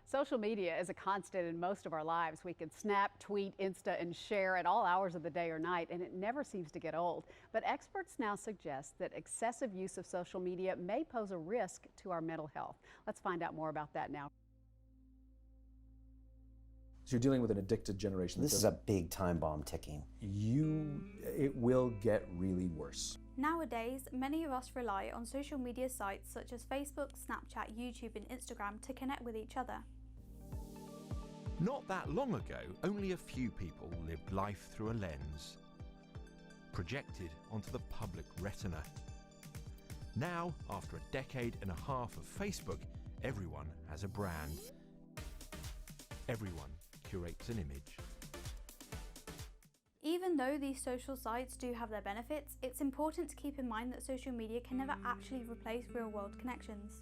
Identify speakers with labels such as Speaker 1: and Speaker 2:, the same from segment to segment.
Speaker 1: Social media is a constant in most of our lives. We can snap, tweet, Insta, and share at all hours of the day or night, and it never seems to get old. But experts now suggest that excessive use of social media may pose a risk to our mental health. Let's find out more about that now.
Speaker 2: So you're dealing with an addicted generation.
Speaker 3: This is a big time bomb ticking.
Speaker 2: It will get really worse.
Speaker 4: Nowadays, many of us rely on social media sites such as Facebook, Snapchat, YouTube and Instagram to connect with each other.
Speaker 5: Not that long ago, only a few people lived life through a lens, projected onto the public retina. Now, after a decade and a half of Facebook, everyone has a brand. Everyone curates an image.
Speaker 4: Even though these social sites do have their benefits, it's important to keep in mind that social media can never actually replace real-world connections.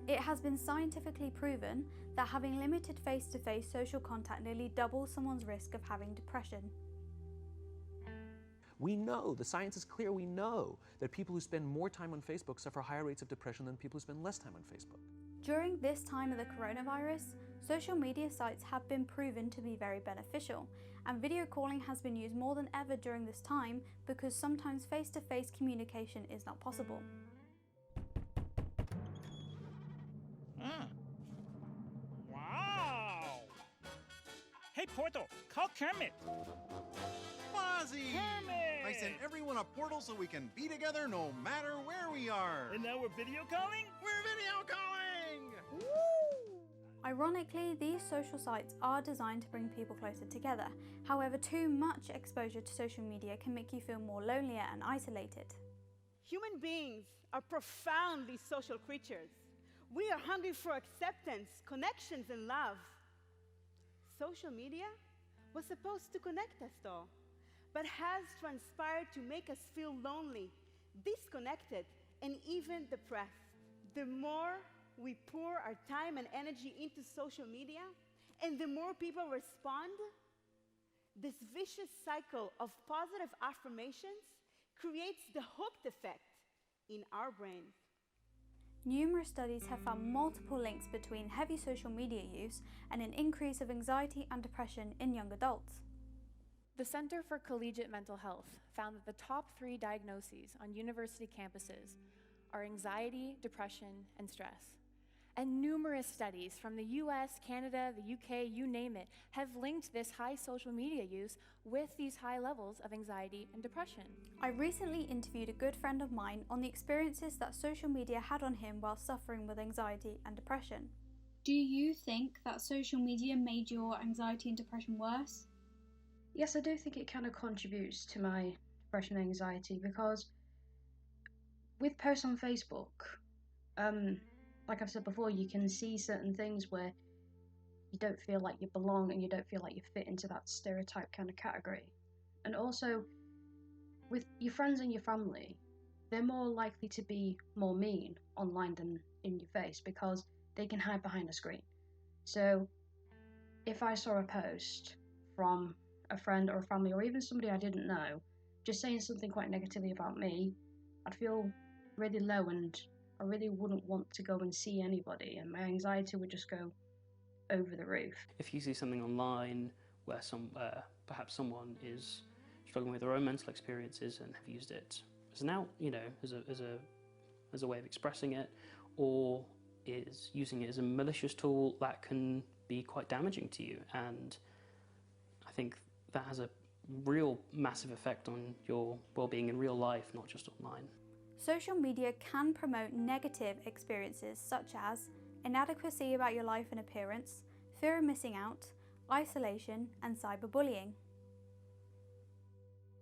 Speaker 4: It has been scientifically proven that having limited face-to-face social contact nearly doubles someone's risk of having depression.
Speaker 6: We know, the science is clear, we know that people who spend more time on Facebook suffer higher rates of depression than people who spend less time on Facebook.
Speaker 4: During this time of the coronavirus, social media sites have been proven to be very beneficial, and video calling has been used more than ever during this time because sometimes face-to-face communication is not possible.
Speaker 7: Wow! Hey Portal, call Kermit!
Speaker 8: Fozzie!
Speaker 7: Kermit!
Speaker 8: I sent everyone a portal so we can be together no matter where we are!
Speaker 7: And now we're video calling?
Speaker 8: We're video calling!
Speaker 4: Woo! Ironically, these social sites are designed to bring people closer together. However, too much exposure to social media can make you feel more lonelier and isolated.
Speaker 9: Human beings are profoundly social creatures. We are hungry for acceptance, connections, and love. Social media was supposed to connect us though, but has transpired to make us feel lonely, disconnected, and even depressed. The more we pour our time and energy into social media, and the more people respond, this vicious cycle of positive affirmations creates the hooked effect in our brains.
Speaker 4: Numerous studies have found multiple links between heavy social media use and an increase of anxiety and depression in young adults.
Speaker 10: The Center for Collegiate Mental Health found that the top 3 diagnoses on university campuses are anxiety, depression, and stress. And numerous studies from the US, Canada, the UK, you name it, have linked this high social media use with these high levels of anxiety and depression.
Speaker 4: I recently interviewed a good friend of mine on the experiences that social media had on him while suffering with anxiety and depression.
Speaker 11: Do you think that social media made your anxiety and depression worse?
Speaker 12: Yes, I do think it kind of contributes to my depression and anxiety because with posts on Facebook, like I've said before, you can see certain things where you don't feel like you belong and you don't feel like you fit into that stereotype kind of category. And also, with your friends and your family, they're more likely to be more mean online than in your face because they can hide behind a screen. So, if I saw a post from a friend or a family or even somebody I didn't know, just saying something quite negatively about me, I'd feel really low and I really wouldn't want to go and see anybody, and my anxiety would just go over the roof.
Speaker 13: If you see something online where perhaps someone is struggling with their own mental experiences and have used it as an out, as a way of expressing it, or is using it as a malicious tool, that can be quite damaging to you. And I think that has a real massive effect on your well-being in real life, not just online.
Speaker 4: Social media can promote negative experiences such as inadequacy about your life and appearance, fear of missing out, isolation, and cyberbullying.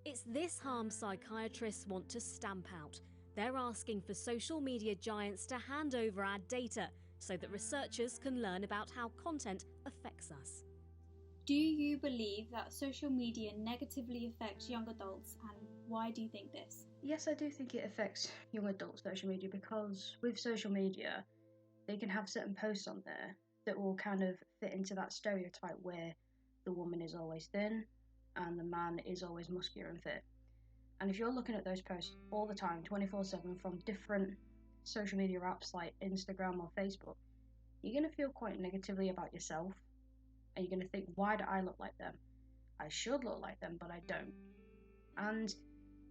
Speaker 14: It's this harm psychiatrists want to stamp out. They're asking for social media giants to hand over our data so that researchers can learn about how content affects us.
Speaker 11: Do you believe that social media negatively affects young adults, and why do you think this?
Speaker 12: Yes, I do think it affects young adult social media because with social media, they can have certain posts on there that will kind of fit into that stereotype where the woman is always thin and the man is always muscular and fit. And if you're looking at those posts all the time, 24/7, from different social media apps like Instagram or Facebook, you're going to feel quite negatively about yourself. And you're going to think, why do I look like them? I should look like them, but I don't. And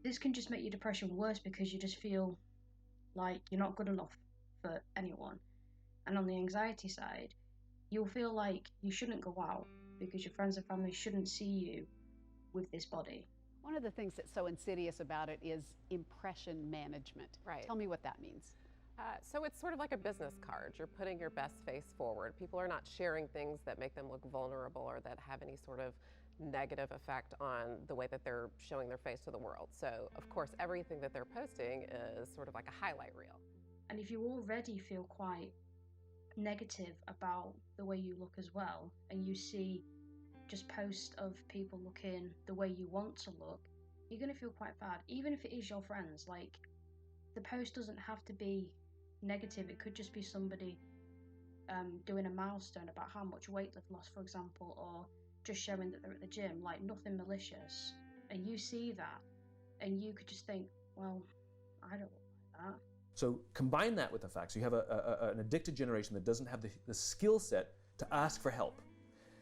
Speaker 12: this can just make your depression worse because you just feel like you're not good enough for anyone. And on the anxiety side, you'll feel like you shouldn't go out because your friends and family shouldn't see you with this body.
Speaker 1: One of the things that's so insidious about it is impression management.
Speaker 15: Right.
Speaker 1: Tell me what that means.
Speaker 15: So it's sort of like a business card. You're putting your best face forward. People are not sharing things that make them look vulnerable or that have any sort of negative effect on the way that they're showing their face to the world. So, of course, everything that they're posting is sort of like a highlight reel.
Speaker 12: And if you already feel quite negative about the way you look as well, and you see just posts of people looking the way you want to look, you're going to feel quite bad. Even if it is your friends, like, the post doesn't have to be negative. It could just be somebody doing a milestone about how much weight they've lost, for example, or just showing that they're at the gym, like nothing malicious. And you see that, and you could just think, well, I don't look like that.
Speaker 6: So combine that with the fact, so you have an addicted generation that doesn't have the skill set to ask for help.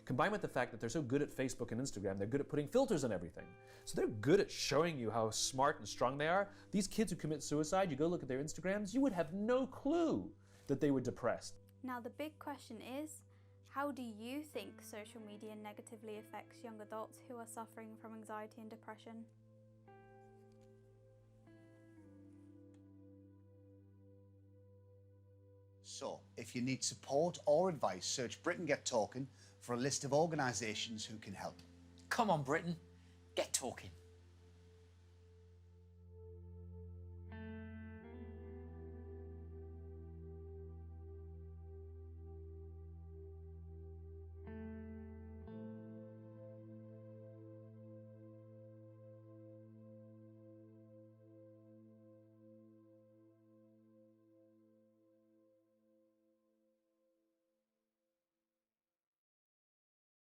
Speaker 6: Combined with the fact that they're so good at Facebook and Instagram, they're good at putting filters on everything. So they're good at showing you how smart and strong they are. These kids who commit suicide, you go look at their Instagrams, you would have no clue that they were depressed.
Speaker 4: Now the big question is, how do you think social media negatively affects young adults who are suffering from anxiety and depression?
Speaker 16: So, if you need support or advice, search Britain Get Talking for a list of organisations who can help.
Speaker 17: Come on, Britain, get talking.